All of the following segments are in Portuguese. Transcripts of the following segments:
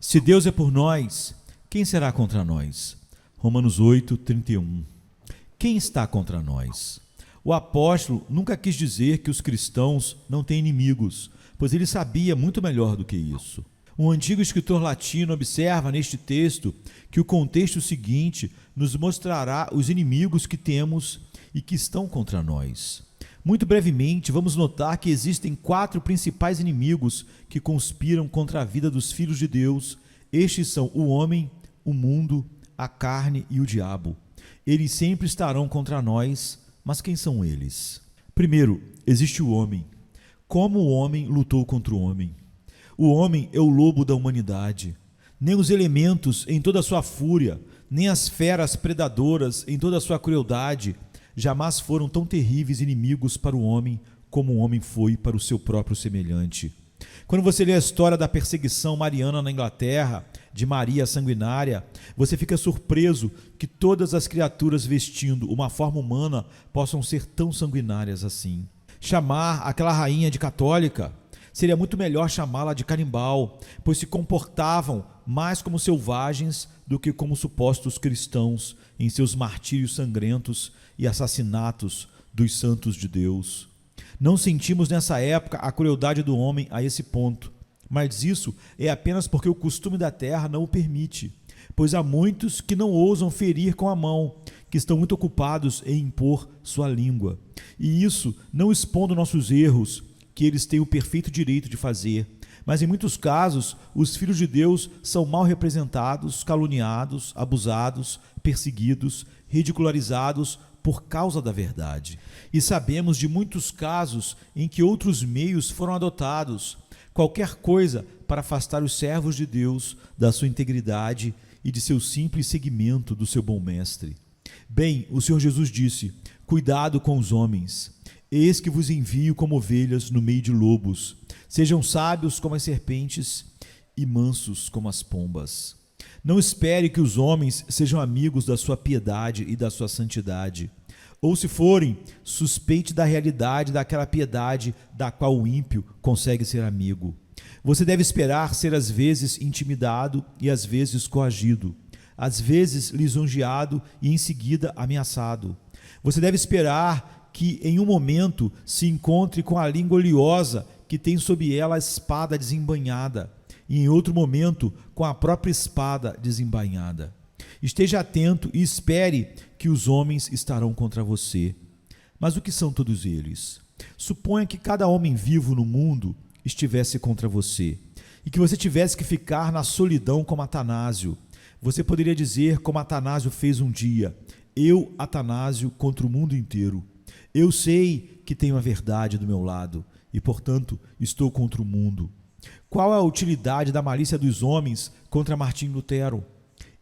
Se Deus é por nós, quem será contra nós? Romanos 8, 31. Quem está contra nós? O apóstolo nunca quis dizer que os cristãos não têm inimigos, pois ele sabia muito melhor do que isso. Um antigo escritor latino observa neste texto que o contexto seguinte nos mostrará os inimigos que temos e que estão contra nós. Muito brevemente, vamos notar que existem 4 principais inimigos que conspiram contra a vida dos filhos de Deus. Estes são o homem, o mundo, a carne e o diabo. Eles sempre estarão contra nós, mas quem são eles? Primeiro, existe o homem. Como o homem lutou contra o homem? O homem é o lobo da humanidade. Nem os elementos em toda a sua fúria, nem as feras predadoras em toda a sua crueldade, jamais foram tão terríveis inimigos para o homem como o homem foi para o seu próprio semelhante. Quando você lê a história da perseguição mariana na Inglaterra, de Maria a Sanguinária, você fica surpreso que todas as criaturas vestindo uma forma humana possam ser tão sanguinárias assim. Chamar aquela rainha de católica seria muito melhor chamá-la de canibal, pois se comportavam mais como selvagens do que como supostos cristãos em seus martírios sangrentos e assassinatos dos santos de Deus. Não sentimos nessa época a crueldade do homem a esse ponto, mas isso é apenas porque o costume da terra não o permite, pois há muitos que não ousam ferir com a mão, que estão muito ocupados em impor sua língua. E isso não expondo nossos erros, que eles têm o perfeito direito de fazer, mas em muitos casos os filhos de Deus são mal representados, caluniados, abusados, perseguidos, ridicularizados por causa da verdade. E sabemos de muitos casos em que outros meios foram adotados, qualquer coisa para afastar os servos de Deus da sua integridade e de seu simples seguimento do seu bom mestre. Bem, o Senhor Jesus disse: cuidado com os homens, eis que vos envio como ovelhas no meio de lobos. Sejam sábios como as serpentes e mansos como as pombas. Não espere que os homens sejam amigos da sua piedade e da sua santidade. Ou se forem, suspeite da realidade daquela piedade da qual o ímpio consegue ser amigo. Você deve esperar ser às vezes intimidado e às vezes coagido, às vezes lisonjeado e em seguida ameaçado. Você deve esperar que em um momento se encontre com a língua oleosa que tem sob ela a espada desembainhada, e em outro momento com a própria espada desembainhada. Esteja atento e espere que os homens estarão contra você. Mas o que são todos eles? Suponha que cada homem vivo no mundo estivesse contra você, e que você tivesse que ficar na solidão como Atanásio. Você poderia dizer como Atanásio fez um dia: eu, Atanásio, contra o mundo inteiro. Eu sei que tenho a verdade do meu lado e, portanto, estou contra o mundo. Qual é a utilidade da malícia dos homens contra Martim Lutero?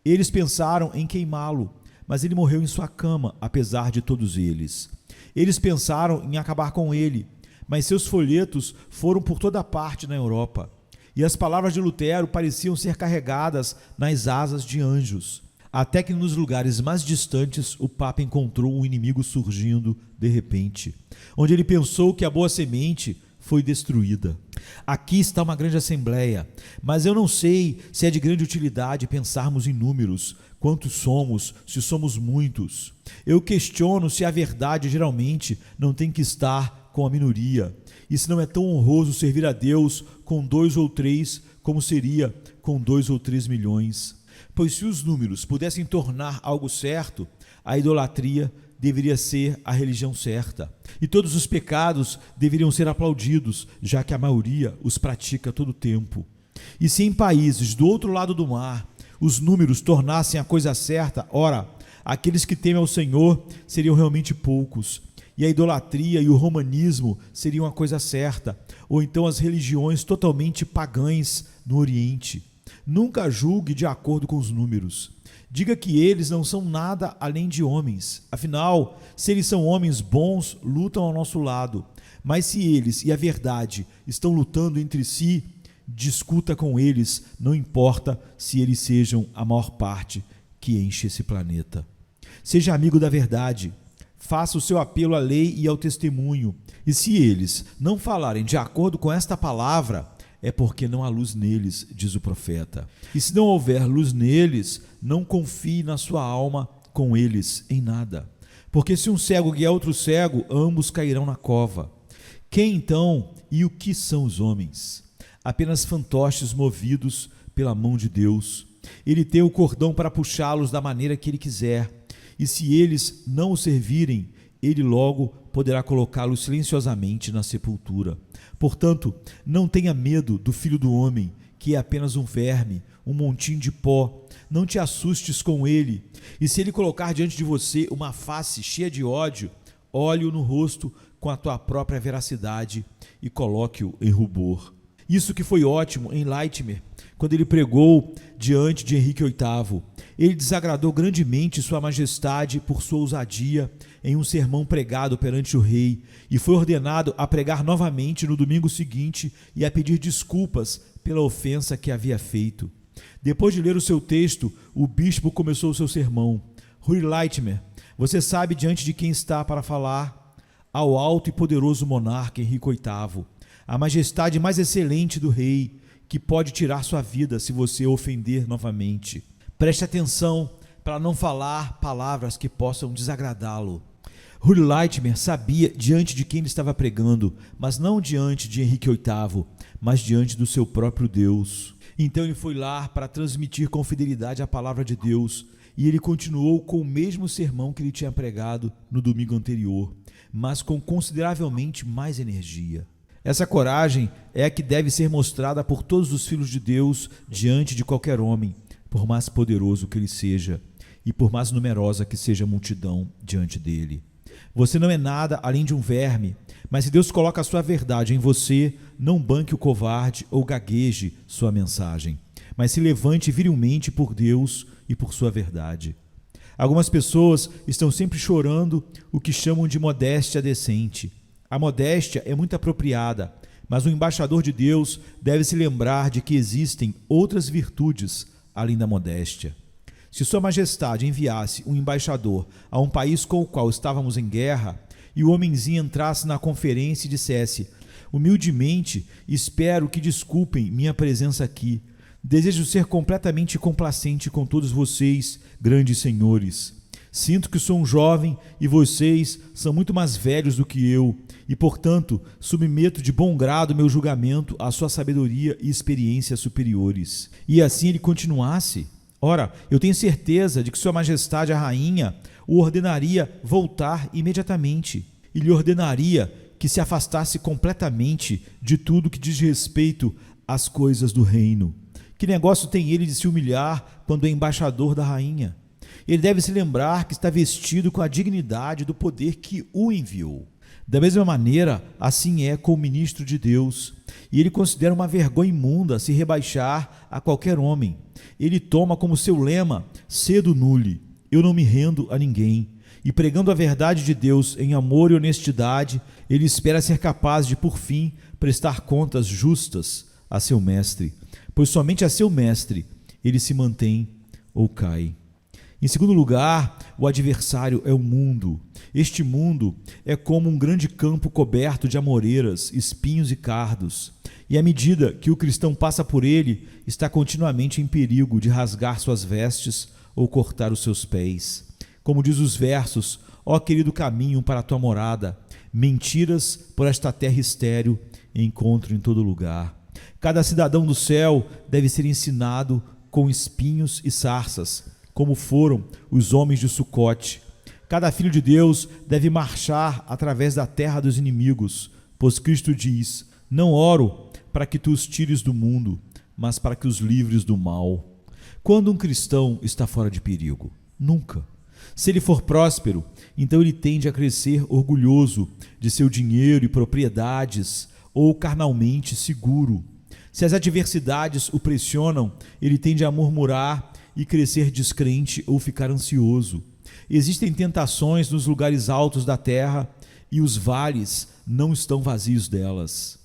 Eles pensaram em queimá-lo, mas ele morreu em sua cama, apesar de todos eles. Eles pensaram em acabar com ele, mas seus folhetos foram por toda parte na Europa. E as palavras de Lutero pareciam ser carregadas nas asas de anjos. Até que nos lugares mais distantes o Papa encontrou um inimigo surgindo de repente, onde ele pensou que a boa semente foi destruída. Aqui está uma grande assembleia, mas eu não sei se é de grande utilidade pensarmos em números, quantos somos, se somos muitos. Eu questiono se a verdade geralmente não tem que estar com a minoria, e se não é tão honroso servir a Deus com 2 ou 3, como seria com 2 ou 3 milhões. Pois se os números pudessem tornar algo certo, a idolatria deveria ser a religião certa. E todos os pecados deveriam ser aplaudidos, já que a maioria os pratica todo o tempo. E se em países do outro lado do mar os números tornassem a coisa certa, ora, aqueles que temem ao Senhor seriam realmente poucos, e a idolatria e o romanismo seriam a coisa certa, ou então as religiões totalmente pagãs no Oriente. Nunca julgue de acordo com os números. Diga que eles não são nada além de homens. Afinal, se eles são homens bons, lutam ao nosso lado. Mas se eles e a verdade estão lutando entre si, discuta com eles, não importa se eles sejam a maior parte que enche esse planeta. Seja amigo da verdade. Faça o seu apelo à lei e ao testemunho. E se eles não falarem de acordo com esta palavra, é porque não há luz neles, diz o profeta. E se não houver luz neles, não confie na sua alma com eles em nada. Porque se um cego guiar outro cego, ambos cairão na cova. Quem então e o que são os homens? Apenas fantoches movidos pela mão de Deus. Ele tem o cordão para puxá-los da maneira que ele quiser. E se eles não o servirem, ele logo poderá colocá-los silenciosamente na sepultura. Portanto, não tenha medo do filho do homem, que é apenas um verme, um montinho de pó. Não te assustes com ele. E se ele colocar diante de você uma face cheia de ódio, olhe-o no rosto com a tua própria veracidade e coloque-o em rubor. Isso que foi ótimo em Latimer, quando ele pregou diante de Henrique VIII. Ele desagradou grandemente sua majestade por sua ousadia em um sermão pregado perante o rei e foi ordenado a pregar novamente no domingo seguinte e a pedir desculpas pela ofensa que havia feito. Depois de ler o seu texto, o bispo começou o seu sermão. Rui Latimer, você sabe diante de quem está para falar? Ao alto e poderoso monarca Henrique VIII, a majestade mais excelente do rei, que pode tirar sua vida se você o ofender novamente. Preste atenção para não falar palavras que possam desagradá-lo. Rui Latimer sabia diante de quem ele estava pregando, mas não diante de Henrique VIII, mas diante do seu próprio Deus. Então ele foi lá para transmitir com fidelidade a palavra de Deus, e ele continuou com o mesmo sermão que ele tinha pregado no domingo anterior, mas com consideravelmente mais energia. Essa coragem é a que deve ser mostrada por todos os filhos de Deus diante de qualquer homem, por mais poderoso que ele seja e por mais numerosa que seja a multidão diante dele. Você não é nada além de um verme, mas se Deus coloca a sua verdade em você, não banque o covarde ou gagueje sua mensagem, mas se levante virilmente por Deus e por sua verdade. Algumas pessoas estão sempre chorando o que chamam de modéstia decente. A modéstia é muito apropriada, mas o embaixador de Deus deve se lembrar de que existem outras virtudes além da modéstia. Se Sua Majestade enviasse um embaixador a um país com o qual estávamos em guerra, e o homenzinho entrasse na conferência e dissesse: humildemente, espero que desculpem minha presença aqui. Desejo ser completamente complacente com todos vocês, grandes senhores. Sinto que sou um jovem e vocês são muito mais velhos do que eu, e, portanto, submeto de bom grado meu julgamento à sua sabedoria e experiência superiores. E assim ele continuasse: ora, eu tenho certeza de que Sua Majestade a Rainha o ordenaria voltar imediatamente e lhe ordenaria que se afastasse completamente de tudo que diz respeito às coisas do reino. Que negócio tem ele de se humilhar quando é embaixador da rainha? Ele deve se lembrar que está vestido com a dignidade do poder que o enviou. Da mesma maneira, assim é com o ministro de Deus, e ele considera uma vergonha imunda se rebaixar a qualquer homem. Ele toma como seu lema: cedo nulli, eu não me rendo a ninguém. E pregando a verdade de Deus em amor e honestidade, ele espera ser capaz de, por fim, prestar contas justas a seu mestre, pois somente a seu mestre ele se mantém ou cai. Em segundo lugar, o adversário é o mundo. Este mundo é como um grande campo coberto de amoreiras, espinhos e cardos. E à medida que o cristão passa por ele, está continuamente em perigo de rasgar suas vestes ou cortar os seus pés. Como diz os versos: ó querido caminho para a tua morada, mentiras por esta terra estéril encontro em todo lugar. Cada cidadão do céu deve ser ensinado com espinhos e sarças, como foram os homens de Sucote. Cada filho de Deus deve marchar através da terra dos inimigos, pois Cristo diz: não oro para que tu os tires do mundo, mas para que os livres do mal. Quando um cristão está fora de perigo? Nunca. Se ele for próspero, então ele tende a crescer orgulhoso de seu dinheiro e propriedades, ou carnalmente seguro. Se as adversidades o pressionam, ele tende a murmurar e crescer descrente ou ficar ansioso. Existem tentações nos lugares altos da terra e os vales não estão vazios delas.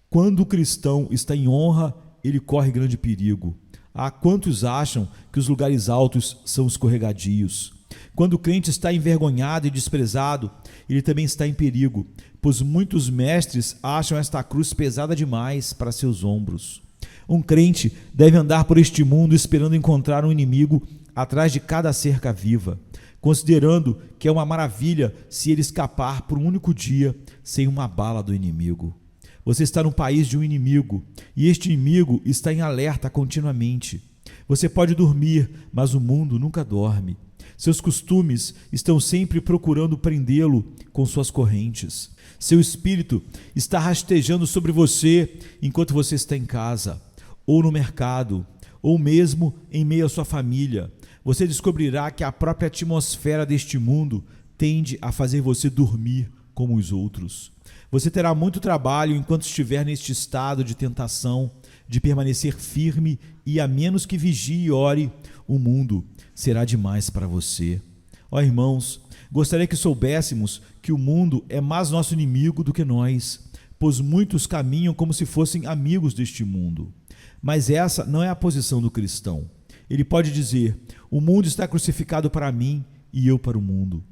Quando o cristão está em honra, ele corre grande perigo. Há quantos acham que os lugares altos são escorregadios? Quando o crente está envergonhado e desprezado, ele também está em perigo, pois muitos mestres acham esta cruz pesada demais para seus ombros. Um crente deve andar por este mundo esperando encontrar um inimigo atrás de cada cerca viva, considerando que é uma maravilha se ele escapar por um único dia sem uma bala do inimigo. Você está no país de um inimigo, e este inimigo está em alerta continuamente. Você pode dormir, mas o mundo nunca dorme. Seus costumes estão sempre procurando prendê-lo com suas correntes. Seu espírito está rastejando sobre você enquanto você está em casa, ou no mercado, ou mesmo em meio à sua família. Você descobrirá que a própria atmosfera deste mundo tende a fazer você dormir como os outros. Você terá muito trabalho enquanto estiver neste estado de tentação, de permanecer firme e, a menos que vigie e ore, o mundo será demais para você. Ó irmãos, gostaria que soubéssemos que o mundo é mais nosso inimigo do que nós, pois muitos caminham como se fossem amigos deste mundo. Mas essa não é a posição do cristão. Ele pode dizer: o mundo está crucificado para mim e eu para o mundo.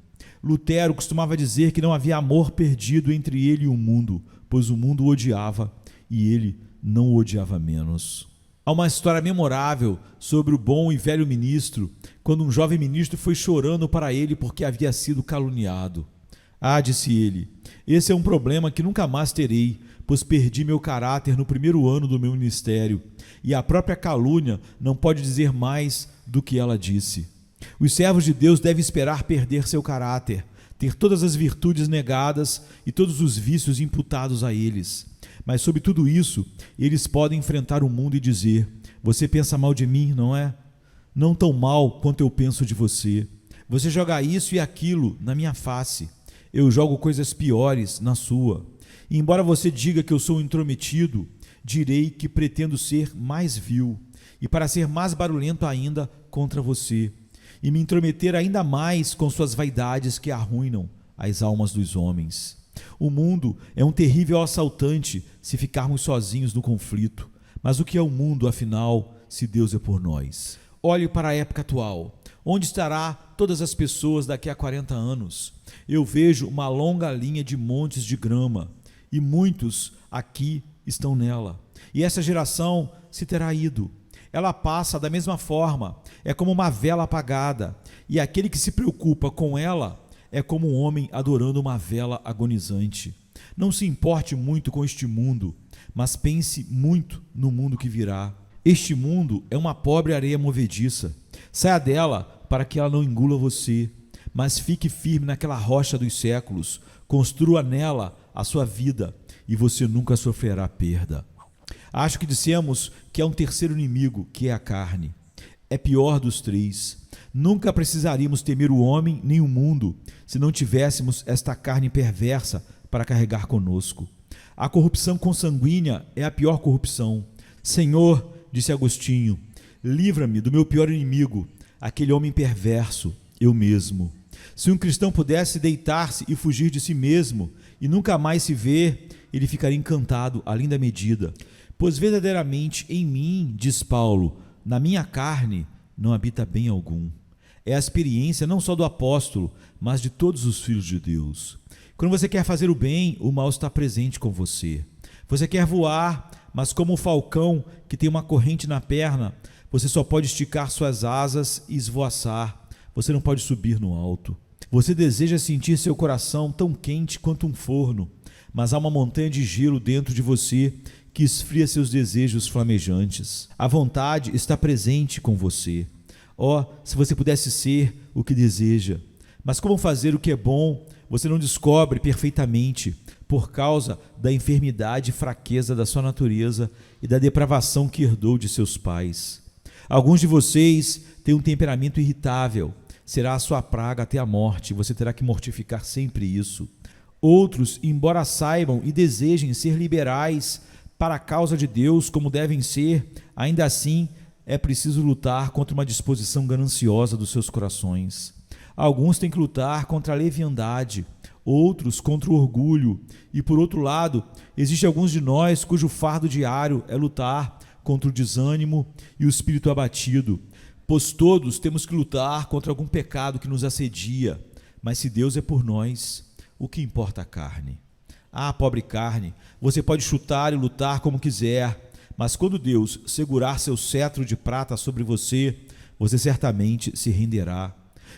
Lutero costumava dizer que não havia amor perdido entre ele e o mundo, pois o mundo o odiava e ele não o odiava menos. Há uma história memorável sobre o bom e velho ministro, quando um jovem ministro foi chorando para ele porque havia sido caluniado. Ah, disse ele, esse é um problema que nunca mais terei, pois perdi meu caráter no primeiro ano do meu ministério, e a própria calúnia não pode dizer mais do que ela disse. Os servos de Deus devem esperar perder seu caráter, ter todas as virtudes negadas e todos os vícios imputados a eles. Mas sobre tudo isso, eles podem enfrentar o mundo e dizer: você pensa mal de mim, não é? Não tão mal quanto eu penso de você. Você joga isso e aquilo na minha face. Eu jogo coisas piores na sua. E embora você diga que eu sou intrometido, direi que pretendo ser mais vil, e para ser mais barulhento ainda contra você, e me intrometer ainda mais com suas vaidades que arruinam as almas dos homens. O mundo é um terrível assaltante se ficarmos sozinhos no conflito. Mas o que é o mundo, afinal, se Deus é por nós? Olhe para a época atual. Onde estará todas as pessoas daqui a 40 anos? Eu vejo uma longa linha de montes de grama, e muitos aqui estão nela. E essa geração se terá ido. Ela passa da mesma forma, é como uma vela apagada, e aquele que se preocupa com ela é como um homem adorando uma vela agonizante. Não se importe muito com este mundo, mas pense muito no mundo que virá. Este mundo é uma pobre areia movediça. Saia dela para que ela não engula você, mas fique firme naquela rocha dos séculos. Construa nela a sua vida e você nunca sofrerá perda. Acho que dissemos que há um terceiro inimigo, que é a carne. É pior dos três. Nunca precisaríamos temer o homem nem o mundo se não tivéssemos esta carne perversa para carregar conosco. A corrupção consanguínea é a pior corrupção. Senhor, disse Agostinho, livra-me do meu pior inimigo, aquele homem perverso, eu mesmo. Se um cristão pudesse deitar-se e fugir de si mesmo e nunca mais se ver, ele ficaria encantado além da medida. Pois verdadeiramente em mim, diz Paulo, na minha carne não habita bem algum. É a experiência não só do apóstolo, mas de todos os filhos de Deus. Quando você quer fazer o bem, o mal está presente com você. Você quer voar, mas como o falcão que tem uma corrente na perna, você só pode esticar suas asas e esvoaçar. Você não pode subir no alto. Você deseja sentir seu coração tão quente quanto um forno, mas há uma montanha de gelo dentro de você que esfria seus desejos flamejantes. A vontade está presente com você. Oh, se você pudesse ser o que deseja. Mas como fazer o que é bom, você não descobre perfeitamente, por causa da enfermidade e fraqueza da sua natureza e da depravação que herdou de seus pais. Alguns de vocês têm um temperamento irritável. Será a sua praga até a morte, você terá que mortificar sempre isso. Outros, embora saibam e desejem ser liberais para a causa de Deus como devem ser, ainda assim é preciso lutar contra uma disposição gananciosa dos seus corações. Alguns têm que lutar contra a leviandade, outros contra o orgulho, e por outro lado, existem alguns de nós cujo fardo diário é lutar contra o desânimo e o espírito abatido, Pois todos temos que lutar contra algum pecado que nos assedia, mas se Deus é por nós, o que importa a carne? Ah, pobre carne, você pode chutar e lutar como quiser, mas quando Deus segurar seu cetro de prata sobre você, você certamente se renderá.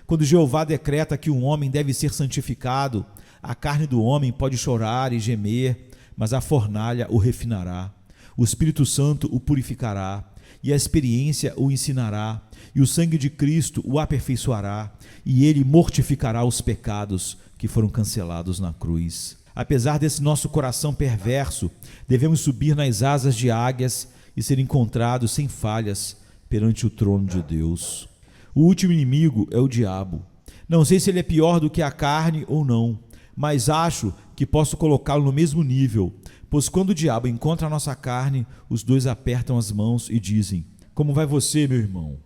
Quando Jeová decreta que um homem deve ser santificado, a carne do homem pode chorar e gemer, mas a fornalha o refinará. O Espírito Santo o purificará, e a experiência o ensinará, e o sangue de Cristo o aperfeiçoará, e ele mortificará os pecados que foram cancelados na cruz. Apesar desse nosso coração perverso, devemos subir nas asas de águias e ser encontrados sem falhas perante o trono de Deus. O último inimigo é o diabo. Não sei se ele é pior do que a carne ou não, mas acho que posso colocá-lo no mesmo nível, pois quando o diabo encontra a nossa carne, os dois apertam as mãos e dizem: como vai você, meu irmão?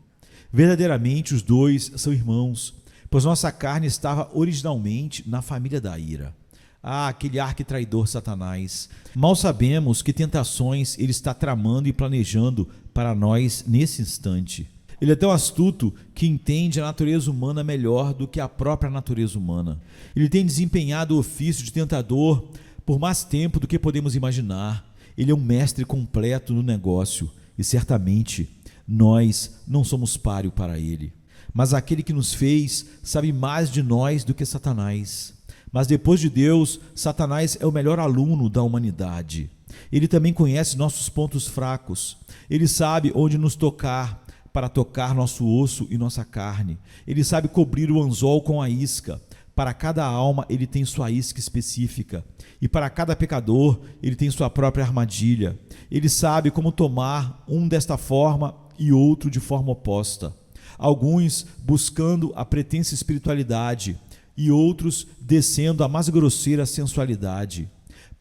Verdadeiramente os dois são irmãos, pois nossa carne estava originalmente na família da ira. Ah, aquele arquitraidor Satanás! Mal sabemos que tentações ele está tramando e planejando para nós nesse instante. Ele é tão astuto que entende a natureza humana melhor do que a própria natureza humana. Ele tem desempenhado o ofício de tentador por mais tempo do que podemos imaginar. Ele é um mestre completo no negócio e certamente nós não somos páreo para ele. Mas aquele que nos fez sabe mais de nós do que Satanás. Mas depois de Deus, Satanás é o melhor aluno da humanidade. Ele também conhece nossos pontos fracos. Ele sabe onde nos tocar para tocar nosso osso e nossa carne. Ele sabe cobrir o anzol com a isca. Para cada alma ele tem sua isca específica. E para cada pecador ele tem sua própria armadilha. Ele sabe como tomar um desta forma e outro de forma oposta. Alguns buscando a pretensa espiritualidade e outros descendo a mais grosseira sensualidade.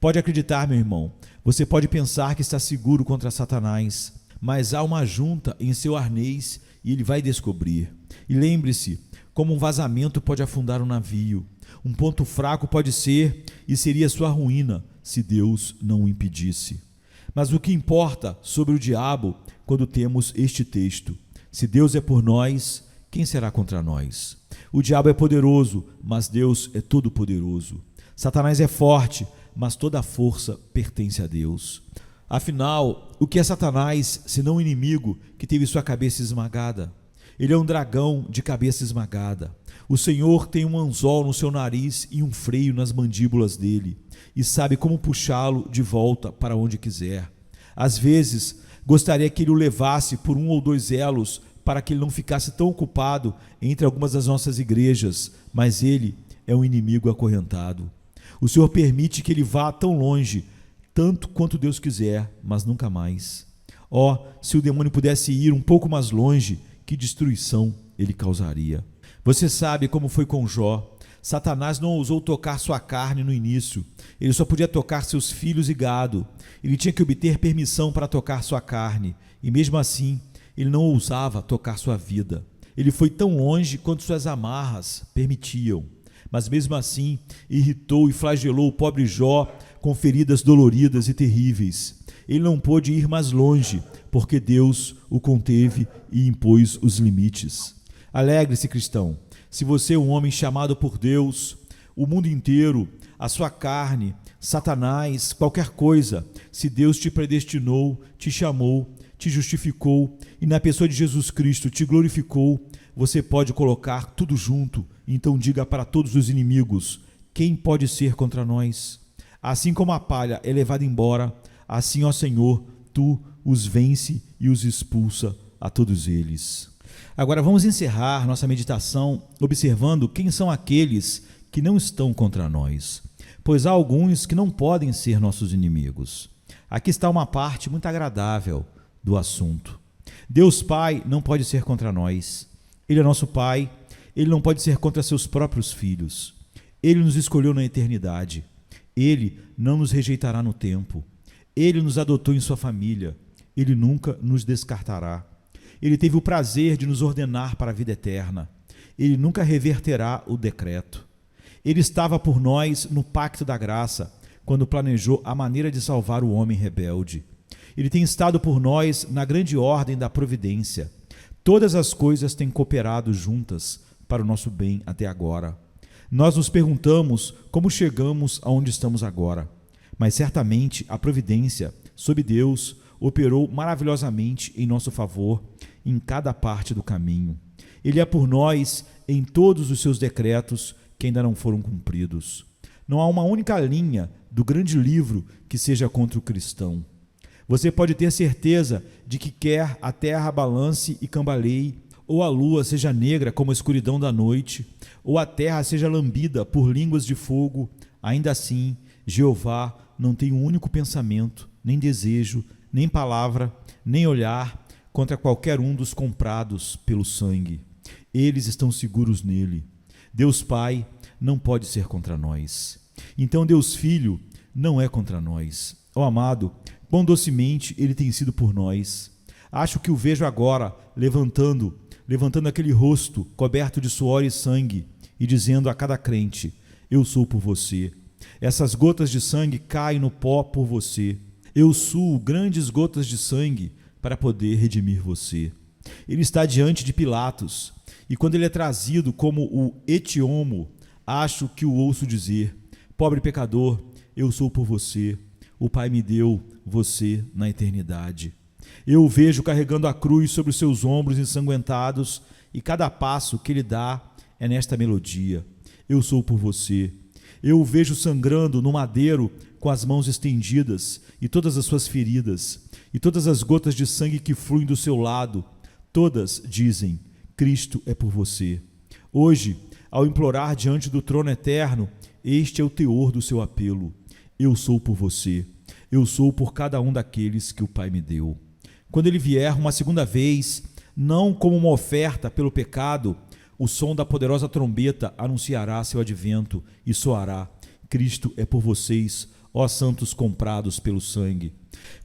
Pode acreditar, meu irmão, você pode pensar que está seguro contra Satanás, mas há uma junta em seu arnês e ele vai descobrir. E lembre-se, como um vazamento pode afundar um navio, um ponto fraco pode ser e seria sua ruína se Deus não o impedisse. Mas o que importa sobre o diabo quando temos este texto? Se Deus é por nós, quem será contra nós? O diabo é poderoso, mas Deus é todo-poderoso. Satanás é forte, mas toda a força pertence a Deus. Afinal, o que é Satanás, senão um inimigo que teve sua cabeça esmagada? Ele é um dragão de cabeça esmagada. O Senhor tem um anzol no seu nariz e um freio nas mandíbulas dele, e sabe como puxá-lo de volta para onde quiser. Às vezes, gostaria que ele o levasse por um ou dois elos, para que ele não ficasse tão ocupado entre algumas das nossas igrejas, mas ele é um inimigo acorrentado. O Senhor permite que ele vá tão longe, tanto quanto Deus quiser, mas nunca mais. Se o demônio pudesse ir um pouco mais longe, que destruição ele causaria. Você sabe como foi com Jó. Satanás não ousou tocar sua carne no início. Ele só podia tocar seus filhos e gado. Ele tinha que obter permissão para tocar sua carne, e mesmo assim, ele não ousava tocar sua vida. Ele foi tão longe quanto suas amarras permitiam, mas mesmo assim irritou e flagelou o pobre Jó com feridas doloridas e terríveis. Ele não pôde ir mais longe, porque Deus o conteve e impôs os limites. Alegre-se, cristão, se você é um homem chamado por Deus, o mundo inteiro, a sua carne, Satanás, qualquer coisa, se Deus te predestinou, te chamou, te justificou e na pessoa de Jesus Cristo te glorificou, você pode colocar tudo junto. Então diga para todos os inimigos: quem pode ser contra nós? Assim como a palha é levada embora, assim, ó Senhor, tu os vence e os expulsa a todos eles. Agora vamos encerrar nossa meditação observando quem são aqueles que não estão contra nós, pois há alguns que não podem ser nossos inimigos. Aqui está uma parte muito agradável do assunto. Deus Pai não pode ser contra nós. Ele é nosso Pai. Ele não pode ser contra seus próprios filhos. Ele nos escolheu na eternidade. Ele não nos rejeitará no tempo. Ele nos adotou em sua família. Ele nunca nos descartará. Ele teve o prazer de nos ordenar para a vida eterna. Ele nunca reverterá o decreto. Ele estava por nós no pacto da graça, quando planejou a maneira de salvar o homem rebelde. Ele tem estado por nós na grande ordem da providência. todas as coisas têm cooperado juntas para o nosso bem até agora. Nós nos perguntamos como chegamos aonde estamos agora, mas certamente a providência, sob Deus, operou maravilhosamente em nosso favor em cada parte do caminho. Ele é por nós em todos os seus decretos que ainda não foram cumpridos. Não há uma única linha do grande livro que seja contra o cristão. Você pode ter certeza de que quer a terra balance e cambaleie, ou a lua seja negra como a escuridão da noite, ou a terra seja lambida por línguas de fogo, ainda assim, Jeová não tem um único pensamento, nem desejo, nem palavra, nem olhar contra qualquer um dos comprados pelo sangue. Eles estão seguros nele. Deus Pai não pode ser contra nós. Então Deus Filho não é contra nós. Ó amado, quão docemente ele tem sido por nós. Acho que o vejo agora levantando aquele rosto coberto de suor e sangue e dizendo a cada crente: eu sou por você. Essas gotas de sangue caem no pó por você. Eu suo grandes gotas de sangue para poder redimir você. Ele está diante de Pilatos, e quando ele é trazido como o etiomo, acho que o ouço dizer: pobre pecador, eu sou por você. O Pai me deu você na eternidade. Eu o vejo carregando a cruz sobre os seus ombros ensanguentados, e cada passo que ele dá é nesta melodia: eu sou por você. Eu o vejo sangrando no madeiro com as mãos estendidas e todas as suas feridas, e todas as gotas de sangue que fluem do seu lado, todas dizem: Cristo é por você. Hoje, ao implorar diante do trono eterno, este é o teor do seu apelo: eu sou por você. Eu sou por cada um daqueles que o Pai me deu. Quando ele vier uma segunda vez, não como uma oferta pelo pecado, o som da poderosa trombeta anunciará seu advento e soará: Cristo é por vocês, ó santos comprados pelo sangue.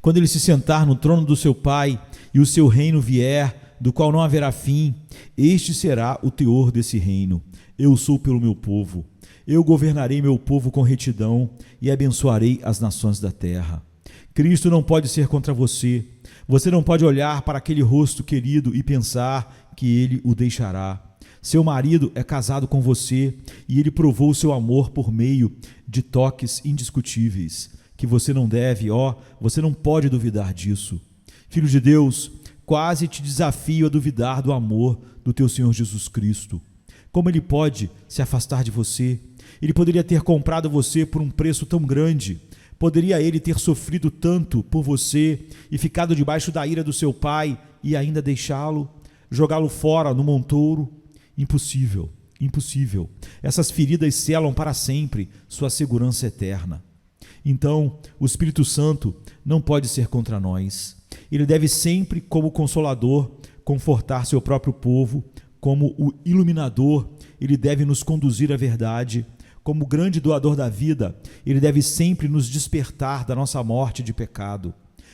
Quando ele se sentar no trono do seu Pai e o seu reino vier, do qual não haverá fim, este será o teor desse reino: eu sou pelo meu povo. Eu governarei meu povo com retidão e abençoarei as nações da terra. Cristo não pode ser contra você. Você não pode olhar para aquele rosto querido e pensar que ele o deixará. Seu marido é casado com você e ele provou seu amor por meio de toques indiscutíveis, que você não deve, você não pode duvidar disso. Filho de Deus, quase te desafio a duvidar do amor do teu Senhor Jesus Cristo. Como ele pode se afastar de você? Ele poderia ter comprado você por um preço tão grande. Poderia ele ter sofrido tanto por você e ficado debaixo da ira do seu pai e ainda deixá-lo, jogá-lo fora no montouro? Impossível, impossível. Essas feridas selam para sempre sua segurança eterna. Então, o Espírito Santo não pode ser contra nós. Ele deve sempre, como consolador, confortar seu próprio povo. Como o iluminador, ele deve nos conduzir à verdade. Como grande doador da vida, ele deve sempre nos despertar da nossa morte de pecado.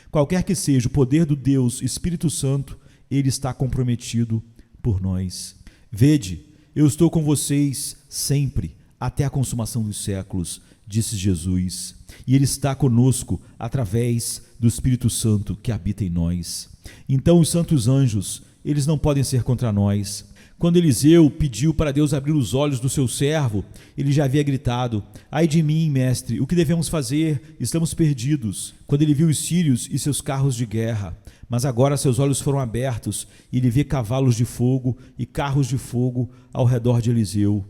Qualquer que seja o poder do Deus Espírito Santo, ele está comprometido por nós. Vede, eu estou com vocês sempre, até a consumação dos séculos, disse Jesus. E ele está conosco através do Espírito Santo que habita em nós. Então os santos anjos, eles não podem ser contra nós. Quando Eliseu pediu para Deus abrir os olhos do seu servo, ele já havia gritado: ai de mim, mestre, o que devemos fazer? Estamos perdidos. Quando ele viu os sírios e seus carros de guerra, mas agora seus olhos foram abertos e ele vê cavalos de fogo e carros de fogo ao redor de Eliseu.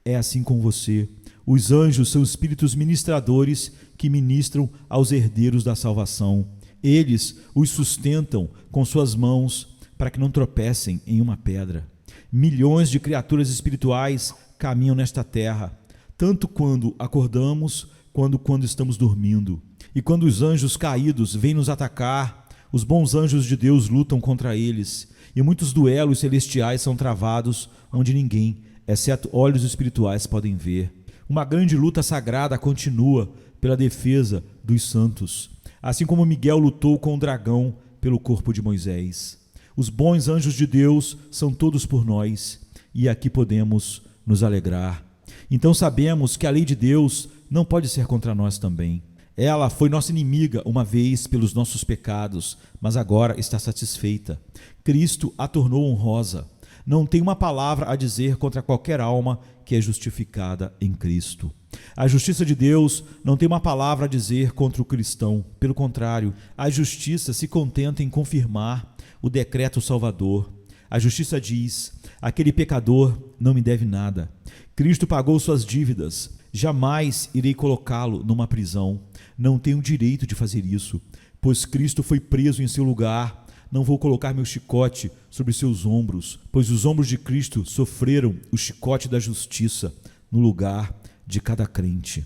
É assim com você. Os anjos são espíritos ministradores que ministram aos herdeiros da salvação. Eles os sustentam com suas mãos para que não tropecem em uma pedra. Milhões de criaturas espirituais caminham nesta terra, tanto quando acordamos, quanto quando estamos dormindo. E quando os anjos caídos vêm nos atacar, os bons anjos de Deus lutam contra eles, e muitos duelos celestiais são travados, onde ninguém, exceto olhos espirituais, podem ver. Uma grande luta sagrada continua pela defesa dos santos, assim como Miguel lutou com o dragão pelo corpo de Moisés. Os bons anjos de Deus são todos por nós, e aqui podemos nos alegrar. Então sabemos que a lei de Deus não pode ser contra nós também. Ela foi nossa inimiga uma vez pelos nossos pecados, mas agora está satisfeita. Cristo a tornou honrosa. Não tem uma palavra a dizer contra qualquer alma que é justificada em Cristo. A justiça de Deus não tem uma palavra a dizer contra o cristão. Pelo contrário, a justiça se contenta em confirmar o decreto salvador. A justiça diz: aquele pecador não me deve nada. Cristo pagou suas dívidas. Jamais irei colocá-lo numa prisão. Não tenho direito de fazer isso, pois Cristo foi preso em seu lugar. Não vou colocar meu chicote sobre seus ombros, pois os ombros de Cristo sofreram o chicote da justiça no lugar de cada crente.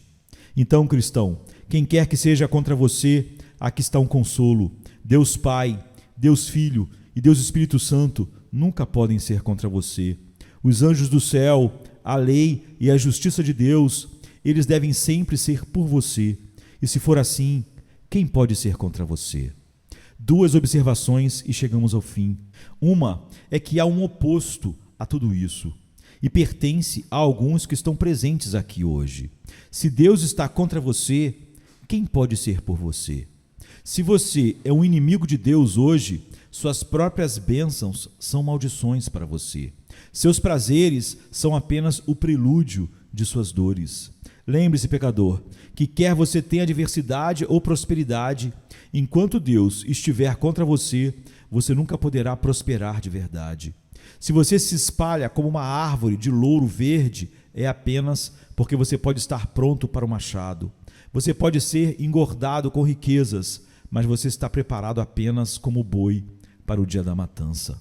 Então, cristão, quem quer que seja contra você, aqui está um consolo. Deus Pai, Deus Filho e Deus Espírito Santo nunca podem ser contra você. Os anjos do céu, a lei e a justiça de Deus, eles devem sempre ser por você. E se for assim, quem pode ser contra você? 2 observações e chegamos ao fim. Uma é que há um oposto a tudo isso e pertence a alguns que estão presentes aqui hoje. Se Deus está contra você, quem pode ser por você? Se você é um inimigo de Deus hoje, suas próprias bênçãos são maldições para você. Seus prazeres são apenas o prelúdio de suas dores. Lembre-se, pecador, que quer você tenha adversidade ou prosperidade, enquanto Deus estiver contra você, você nunca poderá prosperar de verdade. Se você se espalha como uma árvore de louro verde, é apenas porque você pode estar pronto para o machado. Você pode ser engordado com riquezas, mas você está preparado apenas como boi para o dia da matança.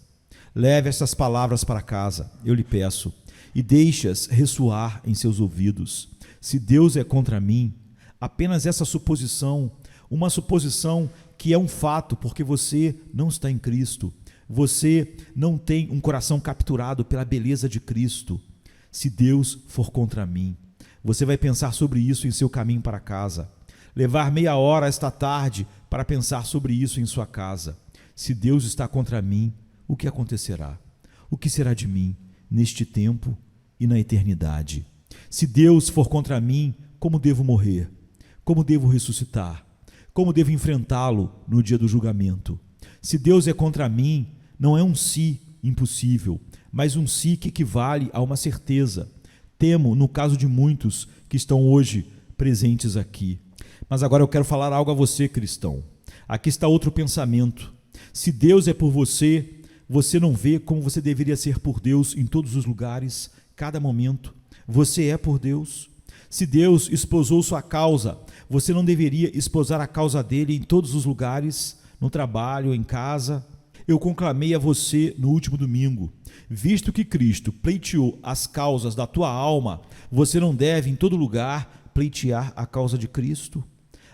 Leve essas palavras para casa, eu lhe peço, e deixe-as ressoar em seus ouvidos. Se Deus é contra mim, apenas essa suposição, uma suposição que é um fato, porque você não está em Cristo, você não tem um coração capturado pela beleza de Cristo. Se Deus for contra mim, você vai pensar sobre isso em seu caminho para casa, levar meia hora esta tarde para pensar sobre isso em sua casa. Se Deus está contra mim, o que acontecerá? O que será de mim neste tempo e na eternidade? Se Deus for contra mim, como devo morrer? Como devo ressuscitar? Como devo enfrentá-lo no dia do julgamento? Se Deus é contra mim, não é um se impossível, mas um se que equivale a uma certeza. Temo, no caso de muitos que estão hoje presentes aqui. Mas agora eu quero falar algo a você, cristão. Aqui está outro pensamento. Se Deus é por você, você não vê como você deveria ser por Deus em todos os lugares, cada momento. Você é por Deus. Se Deus esposou sua causa, você não deveria esposar a causa dele em todos os lugares, no trabalho, em casa. Eu conclamei a você no último domingo, visto que Cristo pleiteou as causas da tua alma, você não deve em todo lugar pleitear a causa de Cristo?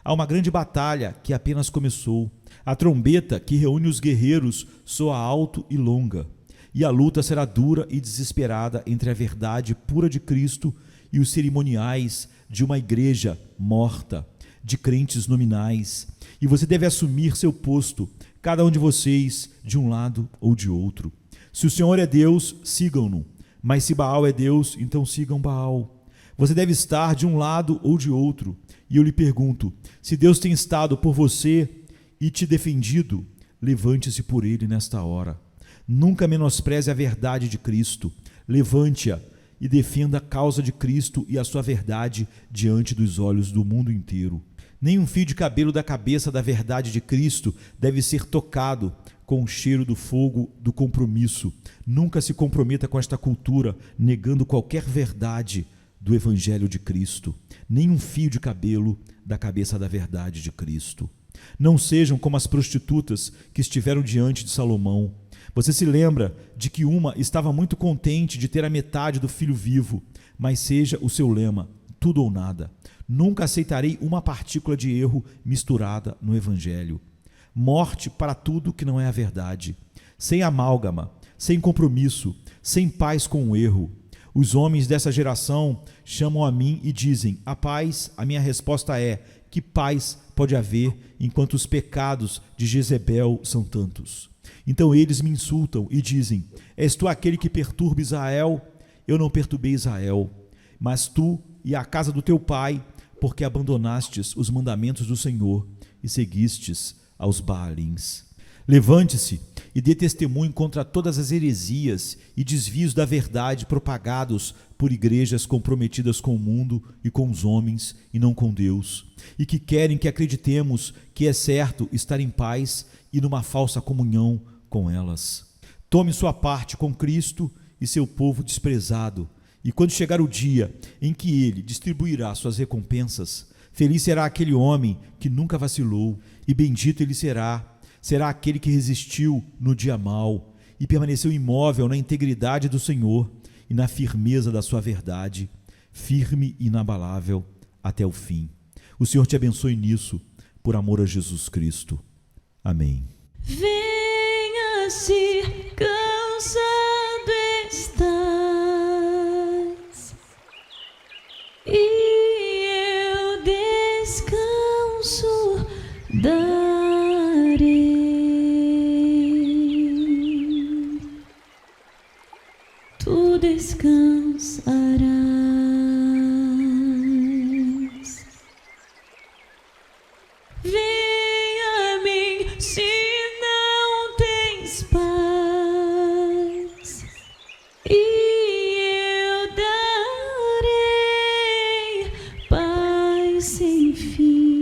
Há uma grande batalha que apenas começou. A trombeta que reúne os guerreiros soa alto e longa, e a luta será dura e desesperada entre a verdade pura de Cristo e os cerimoniais de uma igreja morta, de crentes nominais. E você deve assumir seu posto, cada um de vocês, de um lado ou de outro. Se o Senhor é Deus, sigam-no, mas se Baal é Deus, então sigam Baal. Você deve estar de um lado ou de outro. E eu lhe pergunto, se Deus tem estado por você e te defendido, levante-se por ele nesta hora. Nunca menospreze a verdade de Cristo. Levante-a e defenda a causa de Cristo e a sua verdade diante dos olhos do mundo inteiro. Nenhum fio de cabelo da cabeça da verdade de Cristo deve ser tocado com o cheiro do fogo do compromisso. Nunca se comprometa com esta cultura, negando qualquer verdade do Evangelho de Cristo. Nenhum fio de cabelo da cabeça da verdade de Cristo. Não sejam como as prostitutas que estiveram diante de Salomão. Você se lembra de que uma estava muito contente de ter a metade do filho vivo, mas seja o seu lema, tudo ou nada. Nunca aceitarei uma partícula de erro misturada no Evangelho. Morte para tudo que não é a verdade. Sem amálgama, sem compromisso, sem paz com o erro. Os homens dessa geração chamam a mim e dizem, a paz, a minha resposta é, que paz pode haver enquanto os pecados de Jezebel são tantos? Então eles me insultam e dizem, és tu aquele que perturba Israel? Eu não perturbei Israel, mas tu e a casa do teu pai porque abandonastes os mandamentos do Senhor e seguistes aos Baalins. Levante-se e dê testemunho contra todas as heresias e desvios da verdade propagados por igrejas comprometidas com o mundo e com os homens e não com Deus, e que querem que acreditemos que é certo estar em paz e numa falsa comunhão com elas. Tome sua parte com Cristo e seu povo desprezado, e quando chegar o dia em que ele distribuirá suas recompensas, feliz será aquele homem que nunca vacilou, e bendito ele será aquele que resistiu no dia mau e permaneceu imóvel na integridade do Senhor e na firmeza da sua verdade, firme e inabalável até o fim. O Senhor te abençoe nisso, por amor a Jesus Cristo. Amém. Venha se cansado estás, e eu descanso darei. Tu descansarás. Vem a mim se não tens paz, e eu darei paz sem fim.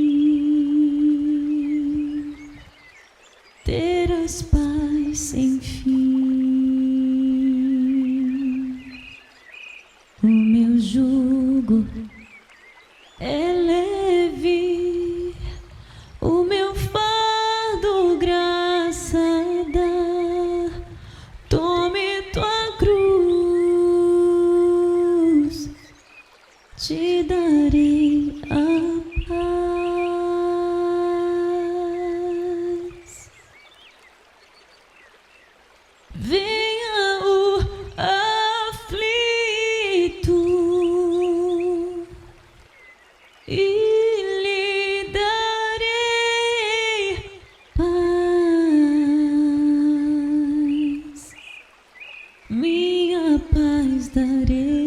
Terás paz sem fim. O meu jugo é leve, o meu fardo graça dá. Tome tua cruz, te darei a paz. Venha o aflito e lhe darei paz, minha paz darei.